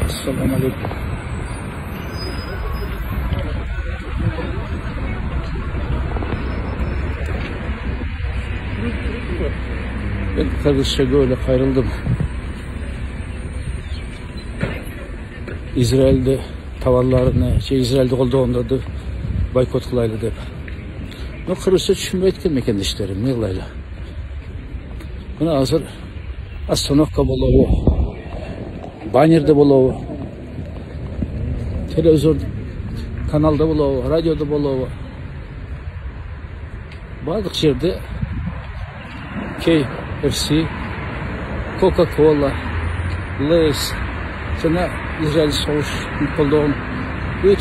Ассаламу алейкум. Ben kardeşe böyle ayrıldım. İsrail'de tavalarını, İsrail'de olduğunda da boykot kılaylı dep. No kırısı düşünmeyken mekan işlerim, ne kılaylı. Buna hazır astanovka bolağı, bannerda bolağı, televizyon kanalda bolağı, radyoda bolağı. Bazı yerde KFC, Coca-Cola, Lay's, sana İsrail soğuş kolduğum üç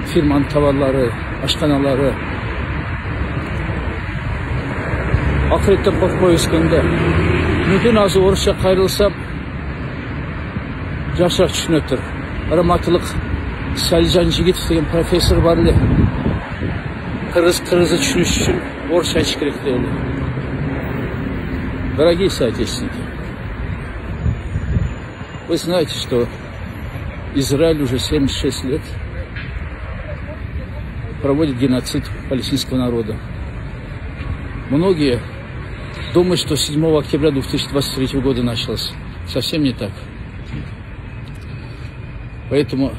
firmanın tavalları, aşkanaları ahirette koyuskanda mümkün azı oruşa kayrılsam yaşar düşünüktür. Aramatılık Selcan Jigit деген profesör var ile kırızı düşünüş için oruşa çıkırık değil. Дорогие соотечественники, вы знаете, что Израиль уже 76 лет проводит геноцид палестинского народа. Многие думают, что 7 октября 2023 года началось. Совсем не так. Поэтому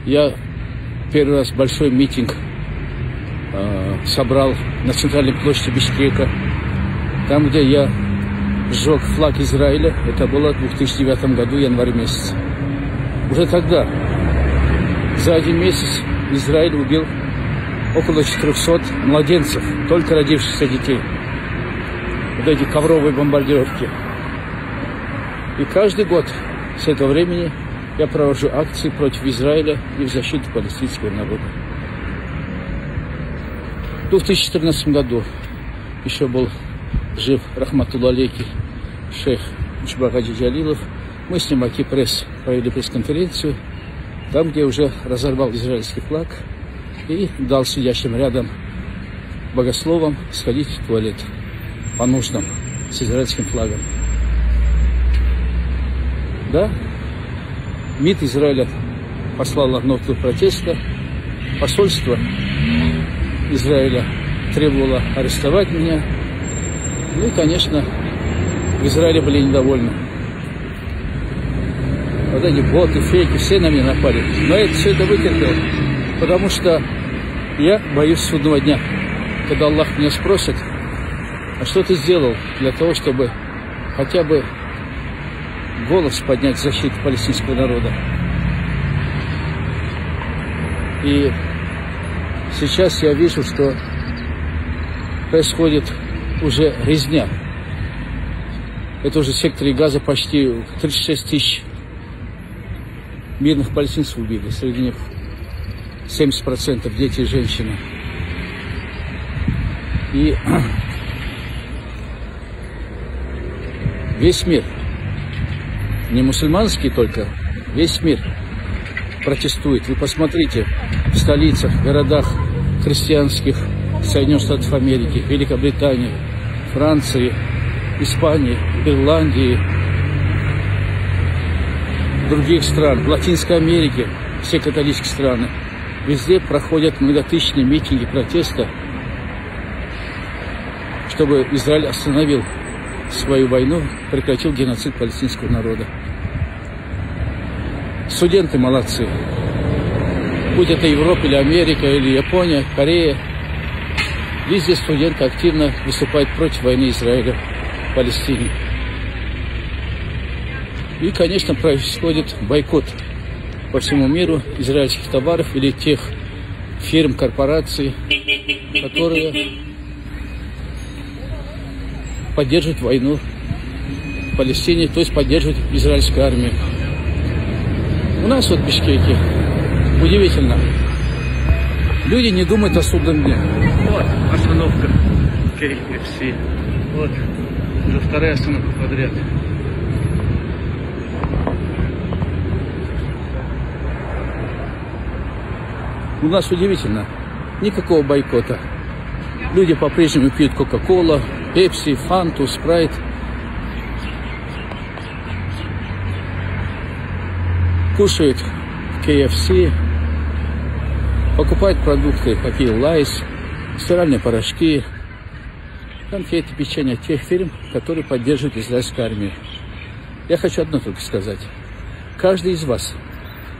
я первый раз большой митинг собрал на центральной площади Бишкека, там, где я сжег флаг Израиля. Это было в 2009 году, январь месяц. Уже тогда, за один месяц, Израиль убил около 400 младенцев, только родившихся детей. Вот эти ковровые бомбардировки. И каждый год с этого времени я провожу акции против Израиля и в защиту палестинского народа. В 2014 году еще был жив рахматулла алейки шейх Чубагаджи Джалилов. Мы с ним Аки-пресс провели пресс-конференцию, там, где уже разорвал израильский флаг и дал сидящим рядом богословам сходить в туалет по нуждам с израильским флагом. Да, МИД Израиля послала ноту протеста, посольство Израиля требовало арестовать меня. Ну и, конечно, в Израиле были недовольны. Вот эти боты, фейки, все на меня напали. Но я все это вытерпел, потому что я боюсь судного дня, когда Аллах меня спросит, а что ты сделал для того, чтобы хотя бы голос поднять в защиту палестинского народа. И сейчас я вижу, что происходит уже резня. Это уже в секторе Газа почти 36 тысяч мирных палестинцев убили. Среди них 70% дети и женщины. И весь мир, не мусульманский только, весь мир протестует. Вы посмотрите, в столицах, городах христианских Соединенных Штатов Америки, Великобритании, Франции, Испании, Ирландии, других стран, в Латинской Америке, все католические страны. Везде проходят многотысячные митинги протеста, чтобы Израиль остановил свою войну, прекратил геноцид палестинского народа. Студенты молодцы. Будь это Европа или Америка, или Япония, Корея. Везде студенты активно выступают против войны Израиля в Палестине. И, конечно, происходит бойкот по всему миру израильских товаров или тех фирм, корпораций, которые поддерживают войну в Палестине, то есть поддерживают израильскую армию. У нас вот в Бишкеке удивительно. Люди не думают о судном дне. Вот остановка KFC. Вот уже вторая остановка подряд. У нас удивительно. Никакого бойкота. Люди по-прежнему пьют Кока-Кола, Пепси, Фанту, Спрайт. кушают KFC, покупают продукты, какие Лайс, стиральные порошки, конфеты, печенье тех фирм, которые поддерживают израильскую армию. Я хочу одно только сказать. Каждый из вас,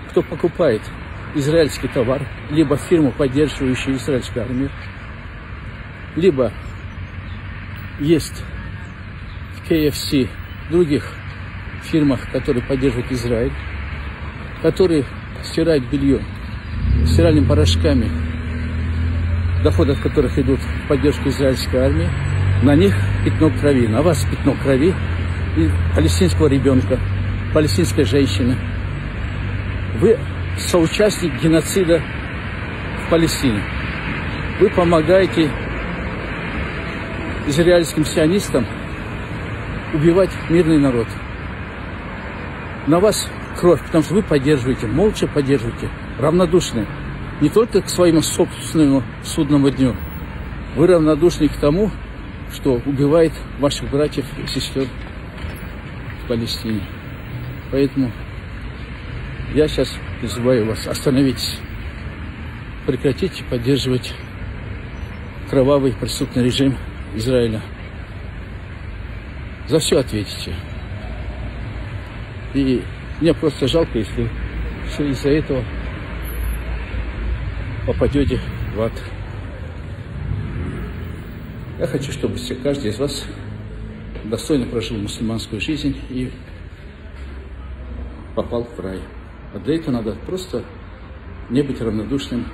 кто покупает израильский товар, либо фирму, поддерживающую израильскую армию, либо есть в KFC, других фирмах, которые поддерживают Израиль, которые стирают белье стиральными порошками, доходы от которых идут в поддержку израильской армии, на них пятно крови, на вас пятно крови и палестинского ребенка, палестинской женщины. Вы соучастник геноцида в Палестине. Вы помогаете израильским сионистам убивать мирный народ. На вас кровь, потому что вы поддерживаете, молча поддерживаете, равнодушны не только к своему собственному судному дню, вы равнодушны к тому, что убивает ваших братьев и сестер в Палестине. Поэтому я сейчас призываю вас, остановитесь, прекратите поддерживать кровавый преступный режим Израиля. За все ответите. И мне просто жалко, если все из-за этого попадете в ад. Я хочу, чтобы каждый из вас достойно прожил мусульманскую жизнь и попал в рай. А для этого надо просто не быть равнодушным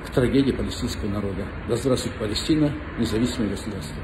к трагедии палестинского народа. Да здравствует Палестина, независимое государство.